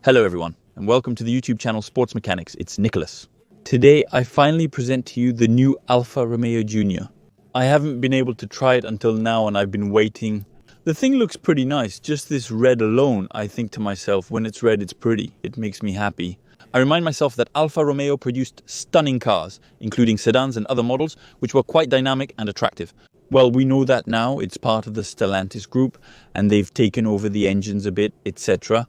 Hello everyone, and welcome to the YouTube channel Sports Mechanics. It's Nicolas. Today I finally present to you the new Alfa Romeo Junior. I haven't been able to try it until now and I've been waiting. The thing looks pretty nice, just this red alone. I think to myself, when it's red it's pretty, it makes me happy. I remind myself that Alfa Romeo produced stunning cars, including sedans and other models, which were quite dynamic and attractive. Well, we know that now, it's part of the Stellantis group and they've taken over the engines a bit, etc.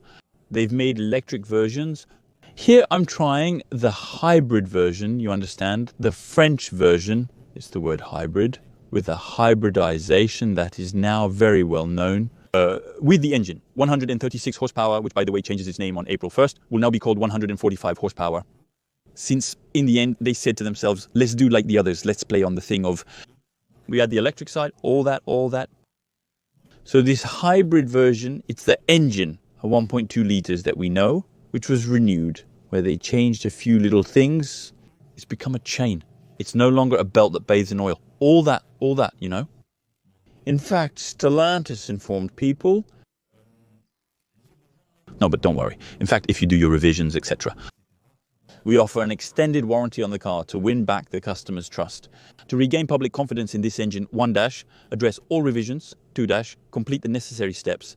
They've made electric versions. Here I'm trying the hybrid version, you understand? The French version is the word hybrid, with a hybridization that is now very well known. With the engine, 136 horsepower, which by the way changes its name on April 1st, will now be called 145 horsepower. Since in the end they said to themselves, let's do like the others, let's play on the thing of, we had the electric side, all that. So this hybrid version, it's the engine, a 1.2 liters that we know, which was renewed, where they changed a few little things. It's become a chain. It's no longer a belt that bathes in oil. All that, you know. In fact, Stellantis informed people. No, but don't worry. In fact, if you do your revisions, etc., we offer an extended warranty on the car to win back the customer's trust. To regain public confidence in this engine, 1-, address all revisions, 2-, complete the necessary steps.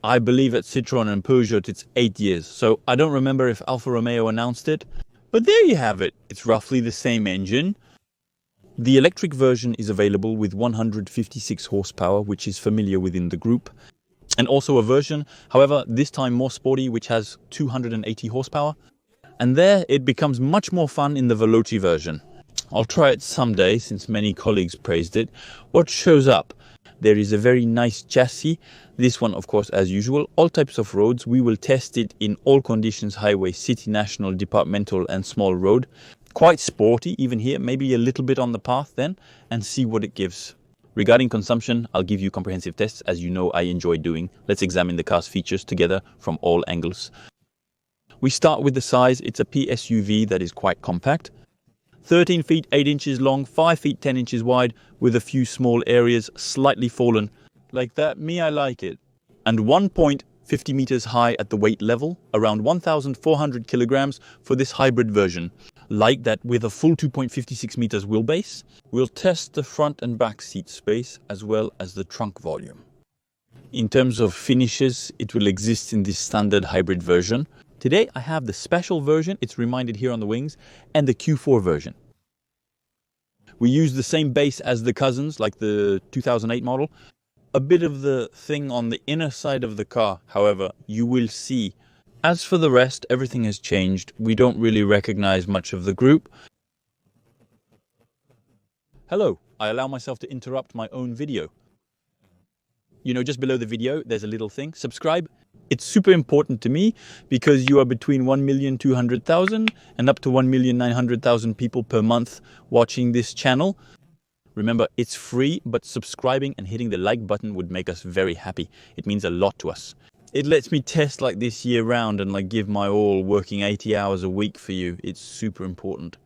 I believe at Citroën and Peugeot it's 8 years, so I don't remember if Alfa Romeo announced it. But there you have it. It's roughly the same engine. The electric version is available with 156 horsepower, which is familiar within the group. And also a version, however, this time more sporty, which has 280 horsepower. And there it becomes much more fun in the Veloci version. I'll try it someday, since many colleagues praised it. What shows up? There is a very nice chassis. This one, of course, as usual, all types of roads. We will test it in all conditions, highway, city, national, departmental and small road. Quite sporty, even here, maybe a little bit on the path then, and see what it gives. Regarding consumption, I'll give you comprehensive tests, as you know I enjoy doing. Let's examine the car's features together from all angles. We start with the size. It's a PSUV that is quite compact. 13 feet 8 inches long, 5 feet 10 inches wide, with a few small areas slightly fallen. Like that, me, I like it. And 1.50 meters high at the weight level, around 1,400 kilograms for this hybrid version. Like that with a full 2.56 meters wheelbase. We'll test the front and back seat space as well as the trunk volume. In terms of finishes, it will exist in this standard hybrid version. Today I have the special version, it's reminded here on the wings, and the Q4 version. We use the same base as the cousins, like the 2008 model. A bit of the thing on the inner side of the car, however, you will see. As for the rest, everything has changed. We don't really recognize much of the group. Hello, I allow myself to interrupt my own video. You know, just below the video, there's a little thing, subscribe. It's super important to me because you are between 1,200,000 and up to 1,900,000 people per month watching this channel. Remember, it's free, but subscribing and hitting the like button would make us very happy. It means a lot to us. It lets me test like this year round and like give my all, working 80 hours a week for you. It's super important.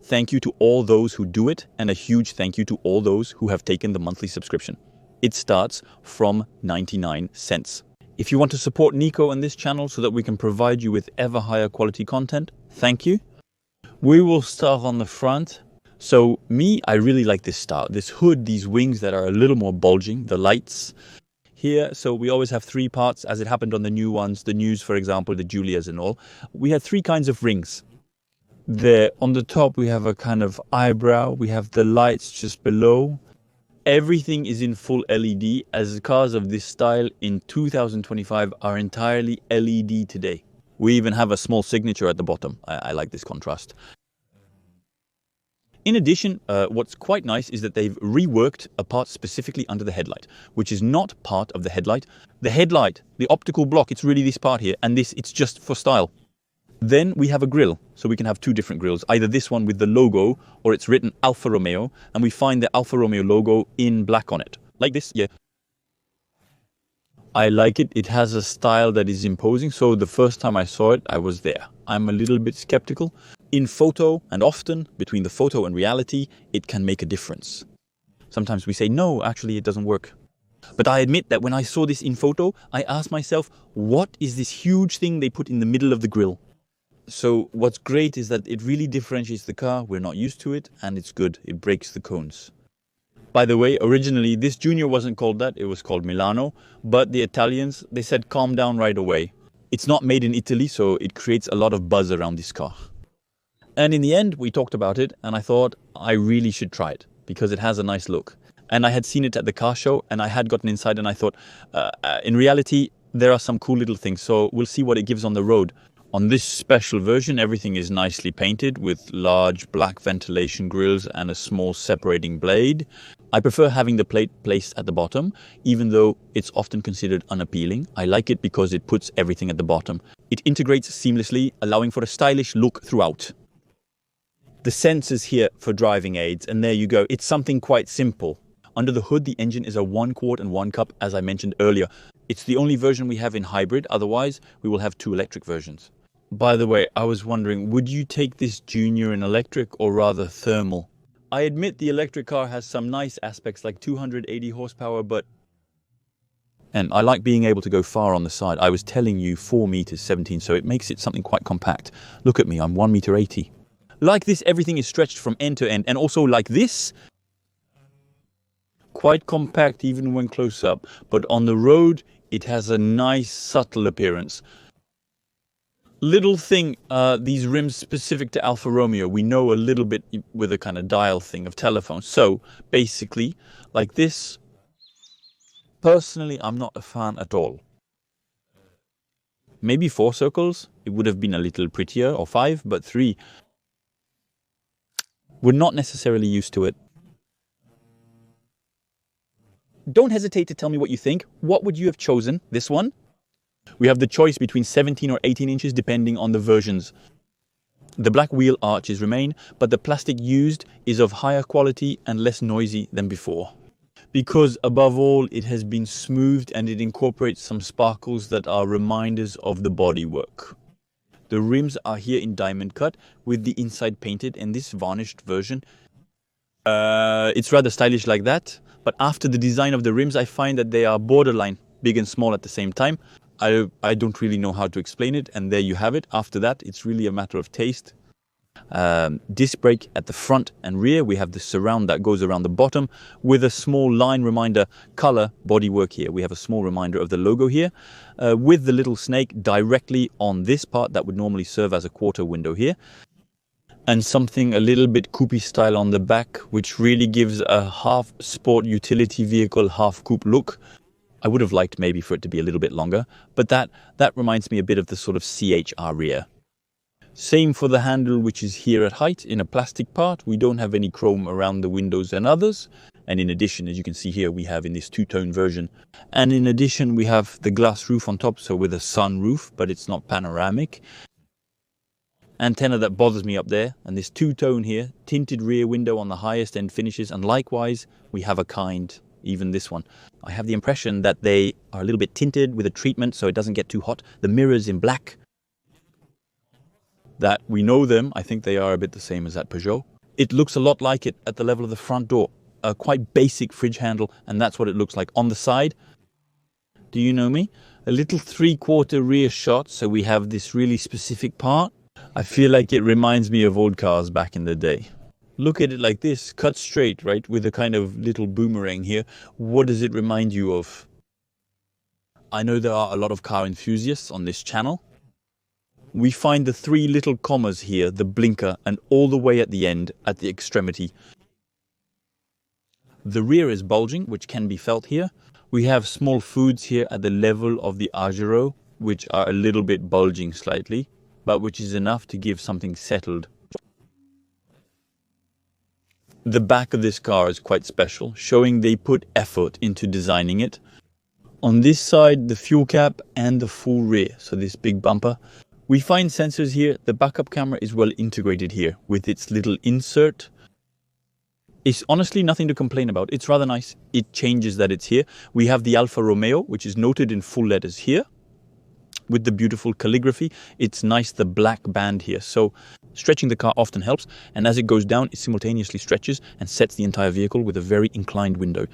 Thank you to all those who do it, and a huge thank you to all those who have taken the monthly subscription. It starts from 99 cents. If you want to support Nico and this channel so that we can provide you with ever higher quality content, thank you. We will start on the front. So me, I really like this style, this hood, these wings that are a little more bulging, the lights here. So we always have 3 parts, as it happened on the new ones, the news, for example, the Giulias and all. We had 3 kinds of rings. There on the top, we have a kind of eyebrow. We have the lights just below. Everything is in full LED, as cars of this style in 2025 are entirely LED today. We even have a small signature at the bottom. I like this contrast. In addition, what's quite nice is that they've reworked a part specifically under the headlight, which is not part of the headlight. The headlight, the optical block, it's really this part here, and this, it's just for style. Then we have a grille, so we can have 2 different grilles, either this one with the logo, or it's written Alfa Romeo, and we find the Alfa Romeo logo in black on it. Like this, yeah. I like it. It has a style that is imposing, so the first time I saw it, I was there. I'm a little bit skeptical. In photo, and often, between the photo and reality, it can make a difference. Sometimes we say, no, actually it doesn't work. But I admit that when I saw this in photo, I asked myself, what is this huge thing they put in the middle of the grille? So what's great is that it really differentiates the car. We're not used to it, and it's good. It breaks the cones. By the way, originally this Junior wasn't called that. It was called Milano. But the Italians, they said calm down right away. It's not made in Italy, so it creates a lot of buzz around this car. And in the end, we talked about it, and I thought I really should try it because it has a nice look. And I had seen it at the car show, and I had gotten inside, and I thought, in reality, there are some cool little things. So we'll see what it gives on the road. On this special version, everything is nicely painted with large black ventilation grills and a small separating blade. I prefer having the plate placed at the bottom, even though it's often considered unappealing. I like it because it puts everything at the bottom. It integrates seamlessly, allowing for a stylish look throughout. The sensors here for driving aids, and there you go. It's something quite simple. Under the hood, the engine is a 1 quart and 1 cup, as I mentioned earlier. It's the only version we have in hybrid, otherwise we will have 2 electric versions. By the way, I was wondering, would you take this Junior in electric or rather thermal? I admit the electric car has some nice aspects like 280 horsepower, and I like being able to go far on the side. I was telling you 4 meters 17, so it makes it something quite compact. Look at me, I'm 1 meter 80. Like this, everything is stretched from end to end, and also like this, quite compact even when close up. But on the road, it has a nice subtle appearance. Little thing, these rims specific to Alfa Romeo, we know a little bit with a kind of dial thing of telephone. So basically, like this, personally, I'm not a fan at all. Maybe 4 circles, it would have been a little prettier, or 5, but 3. We're not necessarily used to it. Don't hesitate to tell me what you think. What would you have chosen? This one? We have the choice between 17 or 18 inches depending on the versions. The black wheel arches remain, but the plastic used is of higher quality and less noisy than before. Because above all, it has been smoothed and it incorporates some sparkles that are reminders of the bodywork. The rims are here in diamond cut with the inside painted, and this varnished version. It's rather stylish like that, but after the design of the rims, I find that they are borderline big and small at the same time. I don't really know how to explain it, and there you have it. After that, it's really a matter of taste. Disc brake at the front and rear. We have the surround that goes around the bottom with a small line reminder color bodywork here. We have a small reminder of the logo here with the little snake directly on this part that would normally serve as a quarter window here. And something a little bit coupe style on the back, which really gives a half sport utility vehicle, half coupe look. I would have liked maybe for it to be a little bit longer, but that reminds me a bit of the sort of CHR rear. Same for the handle, which is here at height in a plastic part. We don't have any chrome around the windows and others. And in addition, as you can see here, we have in this 2-tone version. And in addition, we have the glass roof on top, so with a sun roof, but it's not panoramic. Antenna that bothers me up there, and this 2-tone here, tinted rear window on the highest end finishes, and likewise, we have a kind, even this one. I have the impression that they are a little bit tinted with a treatment so it doesn't get too hot. The mirrors in black, that we know them, I think they are a bit the same as that Peugeot. It looks a lot like it at the level of the front door. A quite basic fridge handle, and that's what it looks like. On the side, do you know me? A little 3/4 rear shot, so we have this really specific part. I feel like it reminds me of old cars back in the day. Look at it like this, cut straight, right, with a kind of little boomerang here. What does it remind you of? I know there are a lot of car enthusiasts on this channel. We find the 3 little commas here, the blinker, and all the way at the end, at the extremity. The rear is bulging, which can be felt here. We have small foods here at the level of the Agero, which are a little bit bulging slightly, but which is enough to give something settled. The back of this car is quite special, showing they put effort into designing it. On this side, the fuel cap and the full rear, so this big bumper. We find sensors here. The backup camera is well integrated here with its little insert. It's honestly nothing to complain about. It's rather nice. It changes that it's here. We have the Alfa Romeo, which is noted in full letters here with the beautiful calligraphy. It's nice, the black band here. So stretching the car often helps. And as it goes down, it simultaneously stretches and sets the entire vehicle with a very inclined window.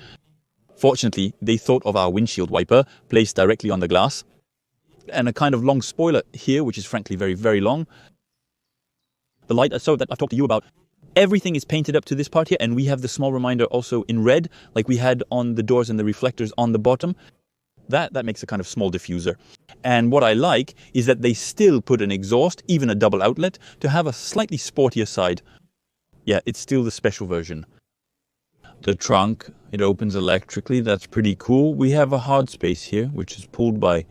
Fortunately, they thought of our windshield wiper placed directly on the glass and a kind of long spoiler here, which is frankly very, very long. The light so that I've talked to you about, everything is painted up to this part here, and we have the small reminder also in red, like we had on the doors and the reflectors on the bottom. That makes a kind of small diffuser. And what I like is that they still put an exhaust, even a double outlet, to have a slightly sportier side. Yeah, it's still the special version. The trunk, it opens electrically. That's pretty cool. We have a hard space here, which is pulled by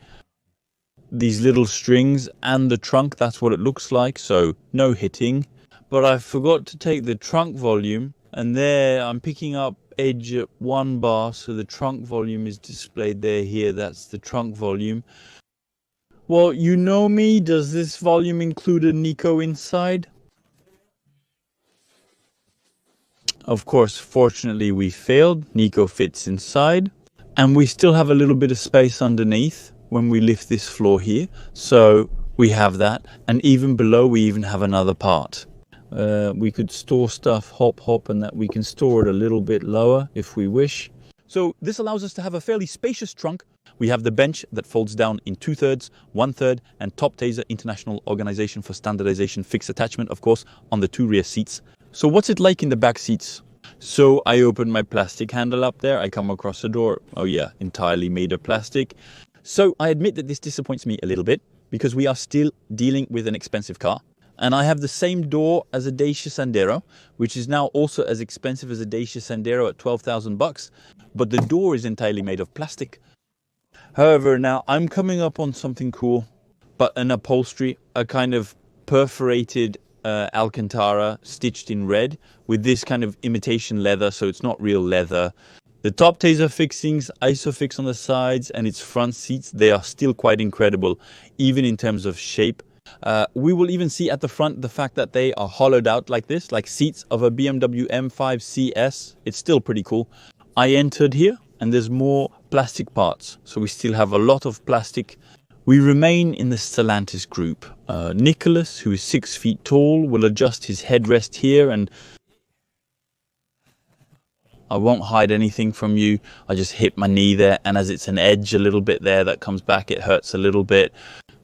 these little strings, and the trunk, that's what it looks like. So no hitting. But I forgot to take the trunk volume, and there I'm picking up edge at 1 bar, so the trunk volume is displayed there. Here, that's the trunk volume. Well, you know me, does this volume include a Nico inside? Of course, fortunately we failed. Nico fits inside, and we still have a little bit of space underneath when we lift this floor here, so we have that. And even below we even have another part. We could store stuff, hop, and that we can store it a little bit lower if we wish. So this allows us to have a fairly spacious trunk. We have the bench that folds down in 2/3, 1/3, and Top Taser International Organization for Standardization fixed attachment, of course, on the 2 rear seats. So what's it like in the back seats? So I open my plastic handle up there. I come across a door. Oh yeah, entirely made of plastic. So I admit that this disappoints me a little bit because we are still dealing with an expensive car. And I have the same door as a Dacia Sandero, which is now also as expensive as a Dacia Sandero at $12,000, but the door is entirely made of plastic. However, now I'm coming up on something cool, but an upholstery, a kind of perforated Alcantara stitched in red with this kind of imitation leather, so it's not real leather. The Top Taser fixings, Isofix on the sides, and its front seats, they are still quite incredible, even in terms of shape. We will even see at the front the fact that they are hollowed out like this, like seats of a BMW M5 CS. It's still pretty cool. I entered here and there's more plastic parts. So we still have a lot of plastic. We remain in the Stellantis group. Nicolas, who is 6 feet tall, will adjust his headrest here, and I won't hide anything from you. I just hit my knee there, and as it's an edge a little bit there that comes back, it hurts a little bit.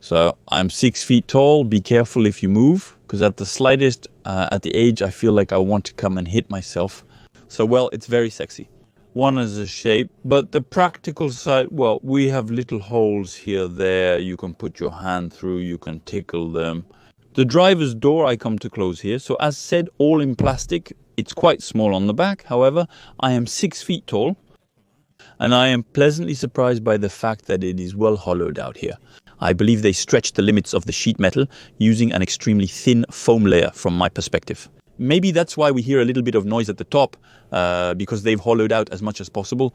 So I'm 6 feet tall. Be careful if you move, because at the slightest, at the age, I feel like I want to come and hit myself. So, well, it's very sexy. One is a shape, but the practical side, well, we have little holes here, there. You can put your hand through, you can tickle them. The driver's door I come to close here. So as said, all in plastic. It's quite small on the back. However, I am 6 feet tall, and I am pleasantly surprised by the fact that it is well hollowed out here. I believe they stretched the limits of the sheet metal using an extremely thin foam layer from my perspective. Maybe that's why we hear a little bit of noise at the top, because they've hollowed out as much as possible.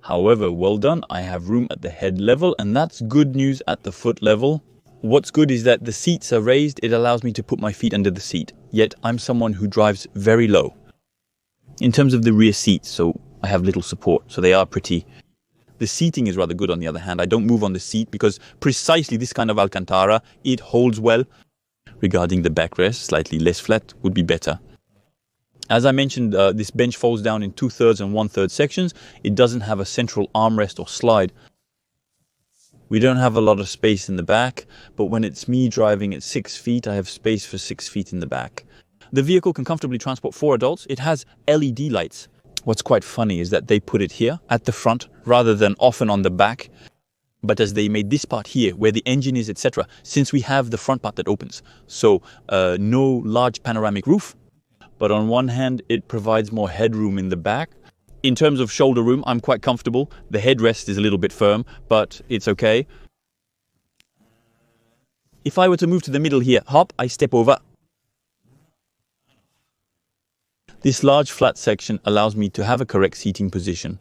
However, well done. I have room at the head level, and that's good news at the foot level. What's good is that the seats are raised. It allows me to put my feet under the seat. Yet I'm someone who drives very low in terms of the rear seats, so I have little support. So they are pretty. The seating is rather good on the other hand. I don't move on the seat because precisely this kind of Alcantara, it holds well. Regarding the backrest, slightly less flat would be better. As I mentioned, this bench folds down in 2/3 and 1/3 sections. It doesn't have a central armrest or slide. We don't have a lot of space in the back, but when it's me driving at 6 feet, I have space for 6 feet in the back. The vehicle can comfortably transport 4 adults. It has LED lights. What's quite funny is that they put it here at the front rather than often on the back. But as they made this part here, where the engine is, etc., since we have the front part that opens, so no large panoramic roof, but on one hand, it provides more headroom in the back. In terms of shoulder room, I'm quite comfortable. The headrest is a little bit firm, but it's okay. If I were to move to the middle here, hop, I step over. This large flat section allows me to have a correct seating position.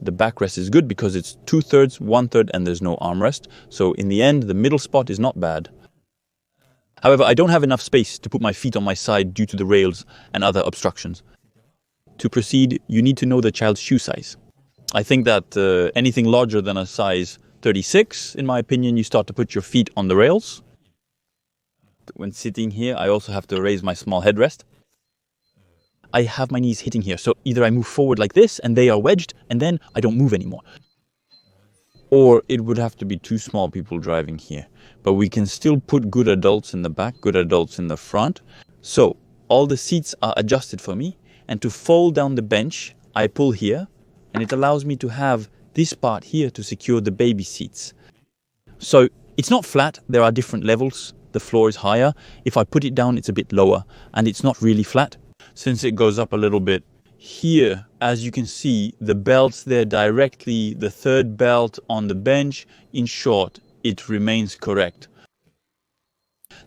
The backrest is good because it's 2/3, 1/3, and there's no armrest. So in the end, the middle spot is not bad. However, I don't have enough space to put my feet on my side due to the rails and other obstructions. To proceed, you need to know the child's shoe size. I think that anything larger than a size 36, in my opinion, you start to put your feet on the rails. When sitting here, I also have to raise my small headrest. I have my knees hitting here. So either I move forward like this and they are wedged and then I don't move anymore. Or it would have to be two small people driving here. But we can still put good adults in the back, good adults in the front. So all the seats are adjusted for me. And to fold down the bench, I pull here. And it allows me to have this part here to secure the baby seats. So it's not flat. There are different levels. The floor is higher. If I put it down, it's a bit lower. And it's not really flat. Since it goes up a little bit, here, as you can see, the belt's there directly, the third belt on the bench. In short, it remains correct.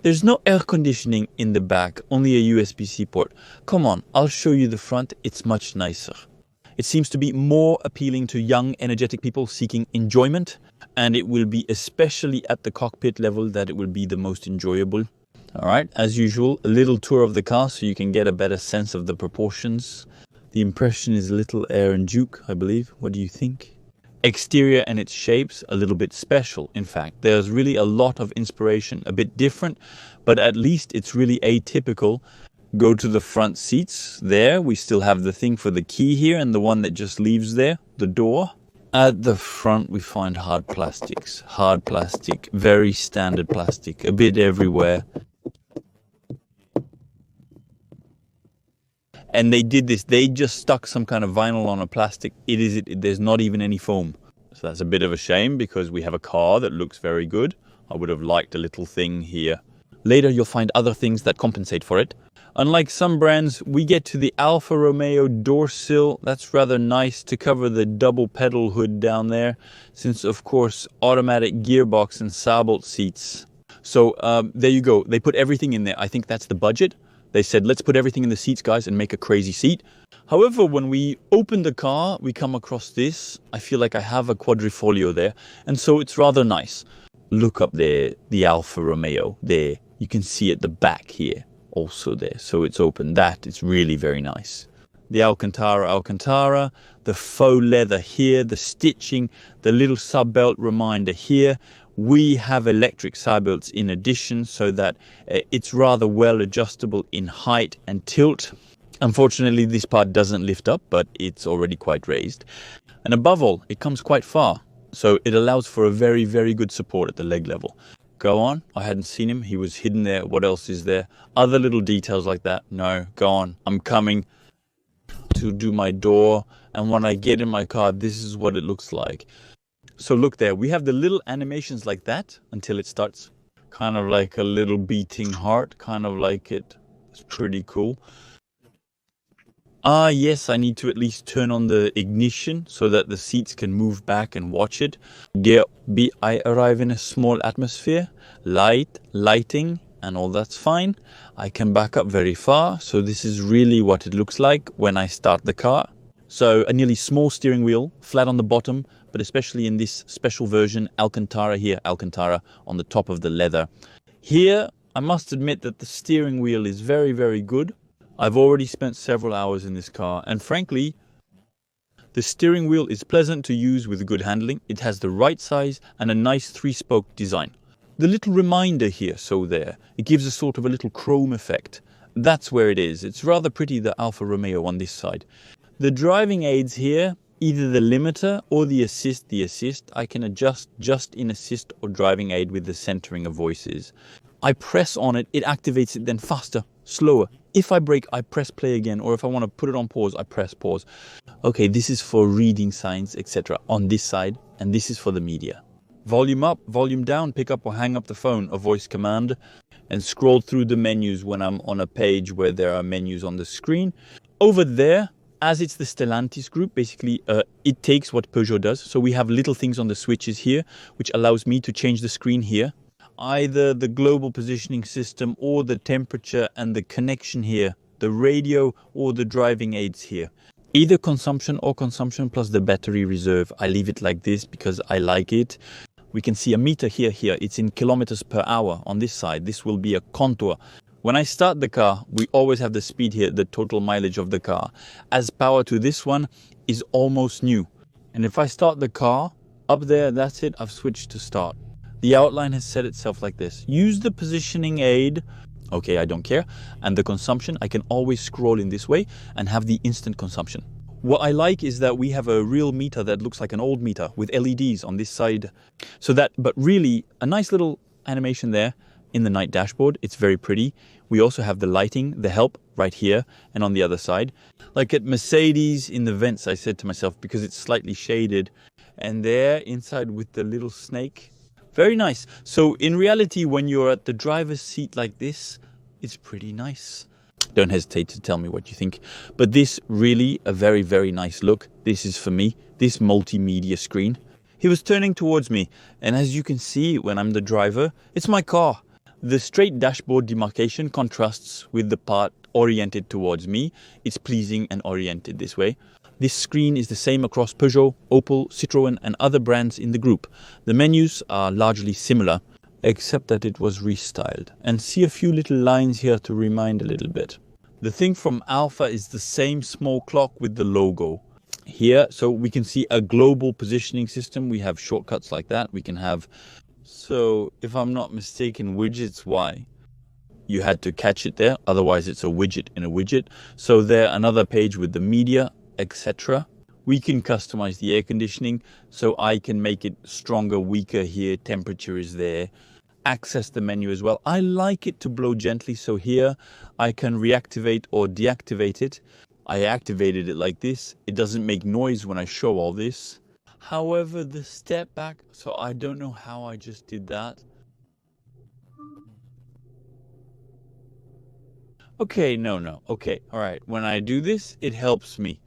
There's no air conditioning in the back, only a USB-C port. Come on, I'll show you the front, it's much nicer. It seems to be more appealing to young, energetic people seeking enjoyment, and it will be especially at the cockpit level that it will be the most enjoyable. All right, as usual, a little tour of the car so you can get a better sense of the proportions. The impression is a little Air and Duke, I believe. What do you think? Exterior and its shapes, a little bit special. In fact, there's really a lot of inspiration, a bit different, but at least it's really atypical. Go to the front seats. There, we still have the thing for the key here and the one that just leaves there, the door. At the front, we find hard plastics. Hard plastic, very standard plastic, a bit everywhere. And they did this, they just stuck some kind of vinyl on a plastic. There's not even any foam. So that's a bit of a shame because we have a car that looks very good. I would have liked a little thing here. Later you'll find other things that compensate for it. Unlike some brands, we get to the Alfa Romeo door sill. That's rather nice to cover the double pedal hood down there, since of course automatic gearbox and saddle seats. So there you go, they put everything in there. I think that's the budget. They said, let's put everything in the seats, guys, and make a crazy seat. However, when we open the car, we come across this. I feel like I have a quadrifoglio there. And so it's rather nice. Look up there, the Alfa Romeo there. You can see at the back here, also there. So it's open. That is really very nice. The Alcantara, the faux leather here, the stitching, the little sub belt reminder here. We have electric side belts in addition so that it's rather well adjustable in height and tilt. Unfortunately, this part doesn't lift up, but it's already quite raised. And above all, it comes quite far. So it allows for a very, very good support at the leg level. Go on. I hadn't seen him. He was hidden there. What else is there? Other little details like that. No, go on. I'm coming to do my door. And when I get in my car, this is what it looks like. So look there, we have the little animations like that until it starts. Kind of like a little beating heart, kind of like it. It's pretty cool. Yes, I need to at least turn on the ignition so that the seats can move back and watch it. I arrive in a small atmosphere, lighting, and all that's fine. I can back up very far, so this is really what it looks like when I start the car. So a nearly small steering wheel, flat on the bottom, but especially in this special version, Alcantara here, Alcantara on the top of the leather. Here, I must admit that the steering wheel is very, very good. I've already spent several hours in this car, and frankly, the steering wheel is pleasant to use with good handling. It has the right size and a nice 3-spoke design. The little reminder here, so there, it gives a sort of a little chrome effect. That's where it is. It's rather pretty, the Alfa Romeo on this side. The driving aids here, either the limiter or the assist, I can adjust just in assist or driving aid with the centering of voices. I press on it, it activates it then faster, slower. If I brake, I press play again, or if I want to put it on pause, I press pause. Okay, this is for reading signs, etc. on this side, and this is for the media. Volume up, volume down, pick up or hang up the phone, a voice command, and scroll through the menus when I'm on a page where there are menus on the screen. Over there, as it's the Stellantis group, basically it takes what Peugeot does. So we have little things on the switches here, which allows me to change the screen here. Either the global positioning system or the temperature and the connection here, the radio or the driving aids here. Either consumption or consumption plus the battery reserve. I leave it like this because I like it. We can see a meter here. It's in kilometers per hour on this side. This will be a contour. When I start the car, we always have the speed here, the total mileage of the car. As power to this one is almost new. And if I start the car, up there, that's it, I've switched to start. The outline has set itself like this. Use the positioning aid Okay, I don't care. And the consumption, I can always scroll in this way and have the instant consumption. What I like is that we have a real meter that looks like an old meter with LEDs on this side. But really a nice little animation there in the night dashboard. It's very pretty. We also have the lighting, the help right here and on the other side. Like at Mercedes in the vents, I said to myself, because it's slightly shaded, and there inside with the little snake. Very nice. So in reality, when you're at the driver's seat like this, it's pretty nice. Don't hesitate to tell me what you think. But this really a very, very nice look. This is for me, this multimedia screen. He was turning towards me, and as you can see when I'm the driver, it's my car. The straight dashboard demarcation contrasts with the part oriented towards me. It's pleasing and oriented this way. This screen is the same across Peugeot, Opel, Citroën and other brands in the group. The menus are largely similar, except that it was restyled. And see a few little lines here to remind a little bit. The thing from Alfa is the same small clock with the logo. Here, so we can see a global positioning system. We have shortcuts like that. We can have, so if I'm not mistaken, widgets. Why? You had to catch it there, otherwise it's a widget in a widget. So there, another page with the media, etc. We can customize the air conditioning, so I can make it stronger, weaker here, temperature is there. Access the menu as well. I like it to blow gently, so here I can reactivate or deactivate it. I activated it like this. It doesn't make noise when I show all this. However, the step back, so I don't know how I just did that. Okay, no. Okay, all right. When I do this, it helps me.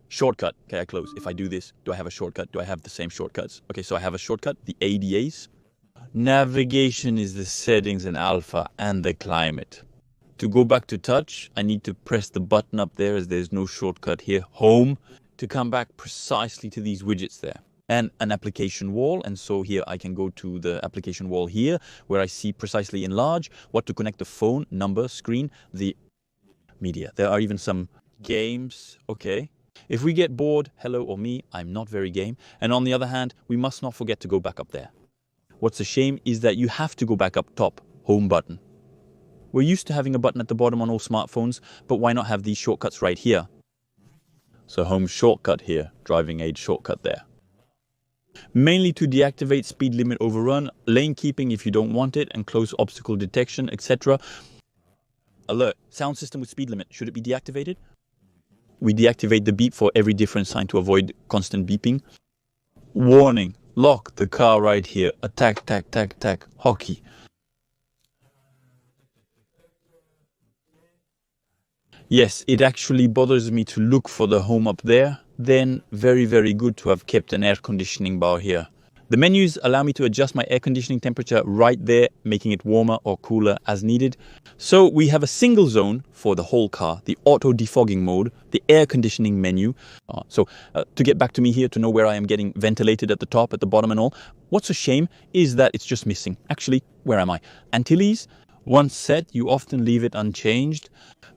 Shortcut. Okay, I close. If I do this, do I have a shortcut? Do I have the same shortcuts? Okay, so I have a shortcut, the ADAs. Navigation is the settings in Alfa and the climate. To go back to touch, I need to press the button up there as there's no shortcut here. Home, to come back precisely to these widgets there. And an application wall, and so here I can go to the application wall here, where I see precisely in large what to connect the phone, number, screen, the media. There are even some games, okay. If we get bored, hello or me, I'm not very game. And on the other hand, we must not forget to go back up there. What's a shame is that you have to go back up top, home button. We're used to having a button at the bottom on all smartphones, but why not have these shortcuts right here? So home shortcut here, driving aid shortcut there. Mainly to deactivate speed limit overrun, lane keeping if you don't want it, and close obstacle detection, etc. Alert, sound system with speed limit, should it be deactivated? We deactivate the beep for every different sign to avoid constant beeping. Warning, lock the car right here, attack, hockey. Yes, it actually bothers me to look for the home up there. Then very, very good to have kept an air conditioning bar here. The menus allow me to adjust my air conditioning temperature right there, making it warmer or cooler as needed. So we have a single zone for the whole car, the auto defogging mode, the air conditioning menu. To get back to me here, to know where I am getting ventilated at the top, at the bottom and all. What's a shame is that it's just missing. Actually, where am I? Antilles. Once set, you often leave it unchanged.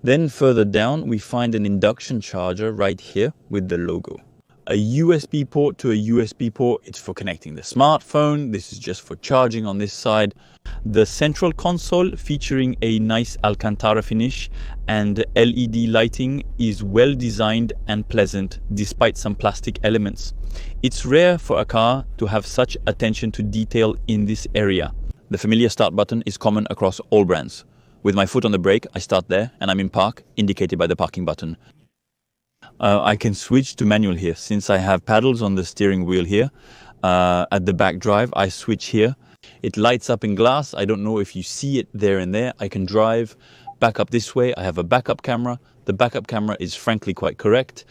Then further down, we find an induction charger right here with the logo. A USB port to a USB port, it's for connecting the smartphone. This is just for charging on this side. The central console featuring a nice Alcantara finish and LED lighting is well designed and pleasant despite some plastic elements. It's rare for a car to have such attention to detail in this area. The familiar start button is common across all brands. With my foot on the brake, I start there and I'm in park, indicated by the parking button. I can switch to manual here since I have paddles on the steering wheel here. At the back drive, I switch here. It lights up in glass. I don't know if you see it there and there. I can drive back up this way. I have a backup camera. The backup camera is frankly quite correct.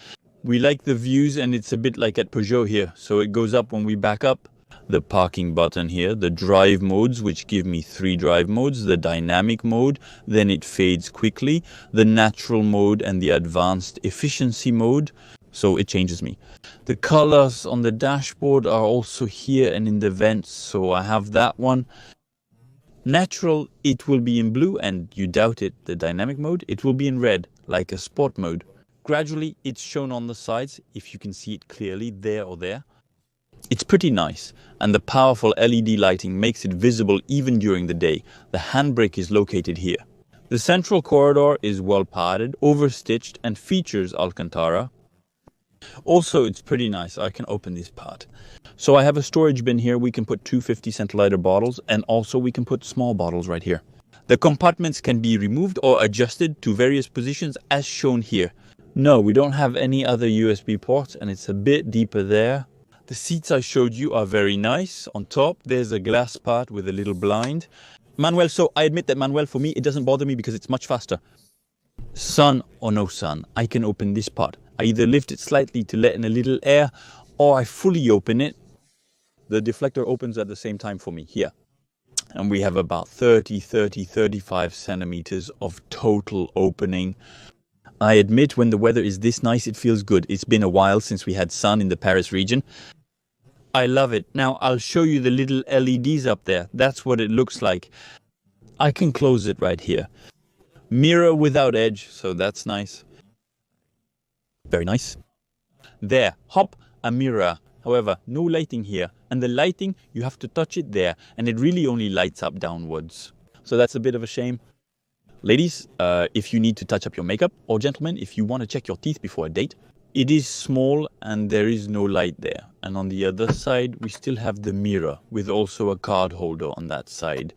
We like the views and it's a bit like at Peugeot here. So it goes up when we back up. The parking button here, the drive modes, which give me 3 drive modes, the dynamic mode, then it fades quickly, the natural mode and the advanced efficiency mode, so it changes me. The colors on the dashboard are also here and in the vents, so I have that one. Natural, it will be in blue, and you doubt it, the dynamic mode, it will be in red, like a sport mode. Gradually, it's shown on the sides, if you can see it clearly there or there. It's pretty nice, and the powerful LED lighting makes it visible even during the day. The handbrake is located here. The central corridor is well padded, overstitched, and features Alcantara. Also, it's pretty nice. I can open this part. So I have a storage bin here. We can put 250 centiliter bottles, and also we can put small bottles right here. The compartments can be removed or adjusted to various positions as shown here. No, we don't have any other USB ports, and it's a bit deeper there. The seats I showed you are very nice. On top, there's a glass part with a little blind. Manuel, so I admit that manual for me, it doesn't bother me because it's much faster. Sun or no sun, I can open this part. I either lift it slightly to let in a little air, or I fully open it. The deflector opens at the same time for me here. And we have about 35 centimeters of total opening. I admit when the weather is this nice, it feels good. It's been a while since we had sun in the Paris region. I love it. Now I'll show you the little LEDs up there. That's what it looks like. I can close it right here. Mirror without edge, so that's nice. Very nice. There, hop, a mirror. However, no lighting here. And the lighting, you have to touch it there. And it really only lights up downwards. So that's a bit of a shame. Ladies, if you need to touch up your makeup, or gentlemen, if you want to check your teeth before a date, it is small and there is no light there. And on the other side, we still have the mirror with also a card holder on that side.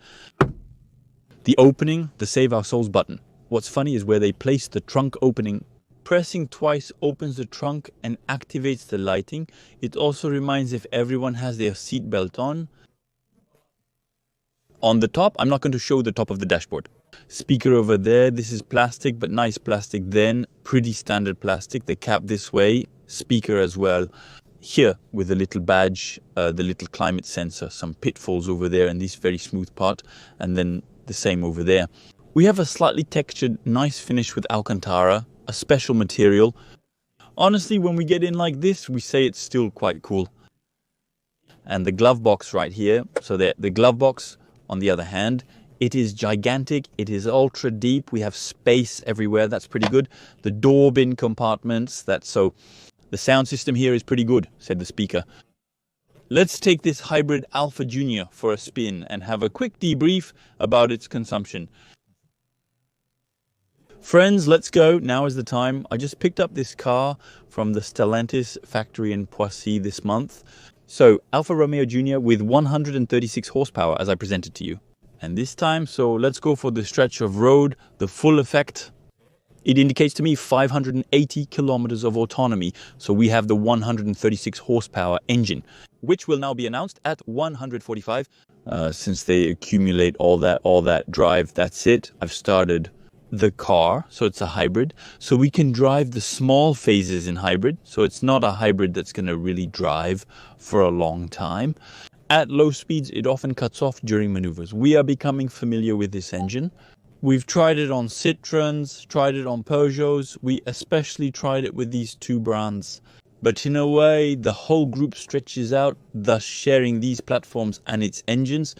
The opening, the Save Our Souls button. What's funny is where they place the trunk opening. Pressing twice opens the trunk and activates the lighting. It also reminds if everyone has their seatbelt on. On the top, I'm not going to show the top of the dashboard. Speaker over there, this is plastic, but nice plastic then. Pretty standard plastic, the cap this way. Speaker as well. Here, with the little badge, the little climate sensor. Some pitfalls over there in this very smooth part. And then the same over there. We have a slightly textured, nice finish with Alcantara. A special material. Honestly, when we get in like this, we say it's still quite cool. And the glove box right here. So the glove box, on the other hand, it is gigantic. It is ultra deep. We have space everywhere. That's pretty good. The door bin compartments. So the sound system here is pretty good, said the speaker. Let's take this hybrid Alfa Junior for a spin and have a quick debrief about its consumption. Friends, let's go. Now is the time. I just picked up this car from the Stellantis factory in Poissy this month. So, Alfa Romeo Junior with 136 horsepower, as I presented to you. And this time, so let's go for the stretch of road, the full effect. It indicates to me 580 kilometers of autonomy. So we have the 136 horsepower engine, which will now be announced at 145. Since they accumulate all that drive, that's it. I've started the car, so it's a hybrid. So we can drive the small phases in hybrid. So it's not a hybrid that's going to really drive for a long time. At low speeds, it often cuts off during maneuvers. We are becoming familiar with this engine. We've tried it on Citroens, tried it on Peugeots. We especially tried it with these two brands. But in a way, the whole group stretches out, thus sharing these platforms and its engines.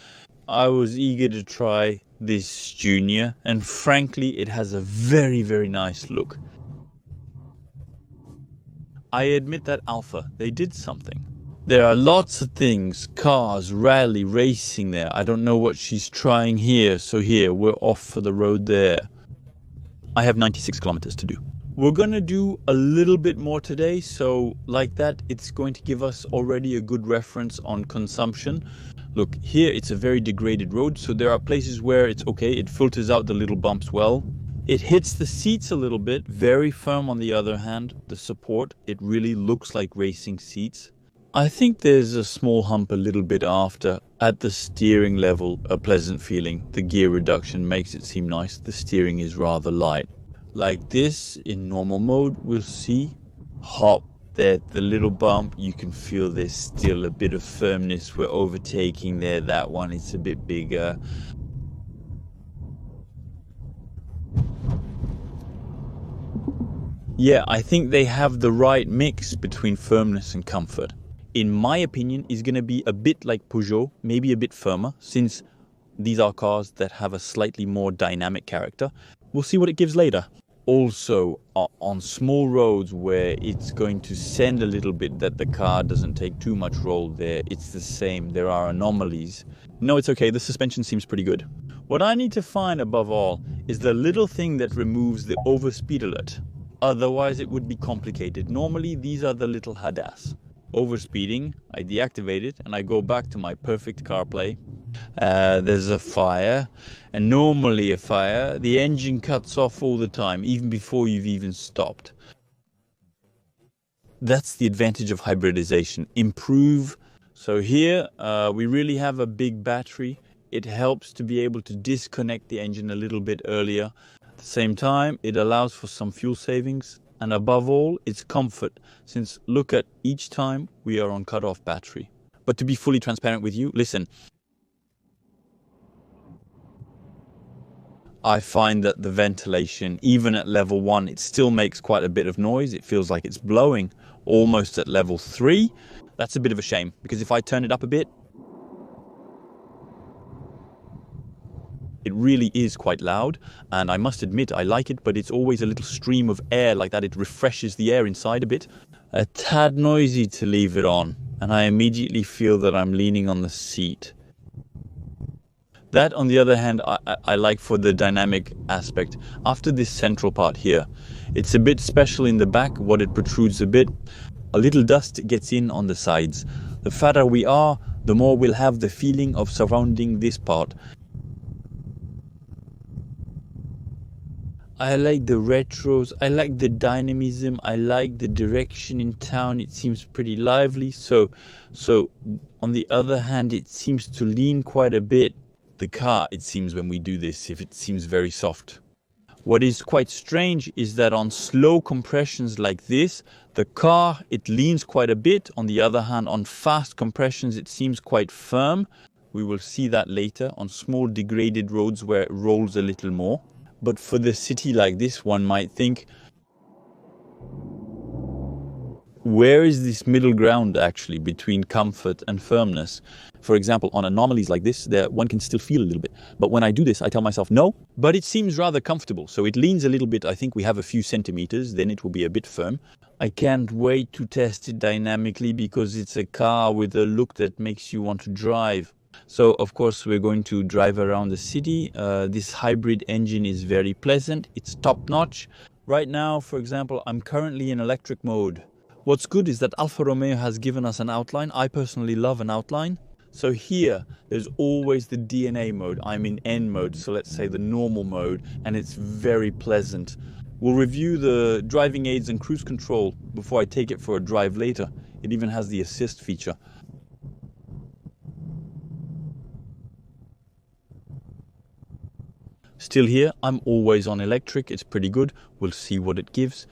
I was eager to try this Junior, and frankly, it has a very, very nice look. I admit that Alfa, they did something. There are lots of things, cars, rally, racing there. I don't know what she's trying here, so here, we're off for the road there. I have 96 kilometers to do. We're gonna do a little bit more today, so like that, it's going to give us already a good reference on consumption. Look, here it's a very degraded road, so there are places where it's okay, it filters out the little bumps well. It hits the seats a little bit, very firm on the other hand. The support, it really looks like racing seats. I think there's a small hump a little bit after. At the steering level, a pleasant feeling. The gear reduction makes it seem nice. The steering is rather light. Like this, in normal mode, we'll see. Hop. There, the little bump, you can feel there's still a bit of firmness. We're overtaking there. That one, it's a bit bigger. Yeah, I think they have the right mix between firmness and comfort. In my opinion, is going to be a bit like Peugeot, maybe a bit firmer, since these are cars that have a slightly more dynamic character. We'll see what it gives later. Also, on small roads where it's going to send a little bit that the car doesn't take too much roll there, it's the same. There are anomalies. No, it's okay. The suspension seems pretty good. What I need to find above all is the little thing that removes the overspeed alert. Otherwise, it would be complicated. Normally, these are the little hadas. Overspeeding, I deactivate it and I go back to my perfect CarPlay. There's a fire, and normally a fire, the engine cuts off all the time, even before you've even stopped. That's the advantage of hybridization. Improve. So here we really have a big battery. It helps to be able to disconnect the engine a little bit earlier. At the same time, it allows for some fuel savings. And above all, it's comfort, since look at each time we are on cut-off battery. But to be fully transparent with you, listen, I find that the ventilation, even at level 1, it still makes quite a bit of noise. It feels like it's blowing almost at level 3. That's a bit of a shame, because if I turn it up a bit, it really is quite loud, and I must admit I like it, but it's always a little stream of air like that. It refreshes the air inside a bit. A tad noisy to leave it on, and I immediately feel that I'm leaning on the seat. That, on the other hand, I like for the dynamic aspect. After this central part here, it's a bit special in the back, what it protrudes a bit. A little dust gets in on the sides. The fatter we are, the more we'll have the feeling of surrounding this part. I like the retros, I like the dynamism, I like the direction in town. It seems pretty lively. So on the other hand, it seems to lean quite a bit. The car, it seems, when we do this, if it seems very soft. What is quite strange is that on slow compressions like this, the car, it leans quite a bit. On the other hand, on fast compressions, it seems quite firm. We will see that later on small degraded roads where it rolls a little more. But for the city like this, one might think, where is this middle ground actually between comfort and firmness? For example, on anomalies like this, one can still feel a little bit. But when I do this, I tell myself no, but it seems rather comfortable. So it leans a little bit. I think we have a few centimeters, then it will be a bit firm. I can't wait to test it dynamically because it's a car with a look that makes you want to drive. So, of course, we're going to drive around the city. This hybrid engine is very pleasant. It's top-notch. Right now, for example, I'm currently in electric mode. What's good is that Alfa Romeo has given us an outline. I personally love an outline. So here, there's always the DNA mode. I'm in N mode, so let's say the normal mode, and it's very pleasant. We'll review the driving aids and cruise control before I take it for a drive later. It even has the assist feature. Still here, I'm always on electric. It's pretty good. We'll see what it gives.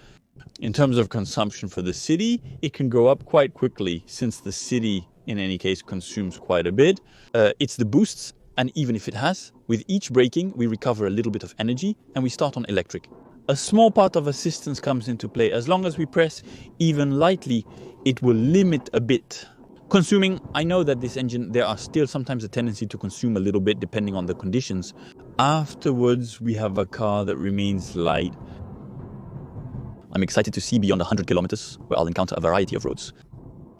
In terms of consumption for the city, it can go up quite quickly since the city, in any case, consumes quite a bit. It's the boosts, and even if it has, with each braking, we recover a little bit of energy and we start on electric. A small part of assistance comes into play. As long as we press even lightly, it will limit a bit. Consuming, I know that this engine, there are still sometimes a tendency to consume a little bit depending on the conditions. Afterwards, we have a car that remains light. I'm excited to see beyond 100 kilometers, where I'll encounter a variety of roads.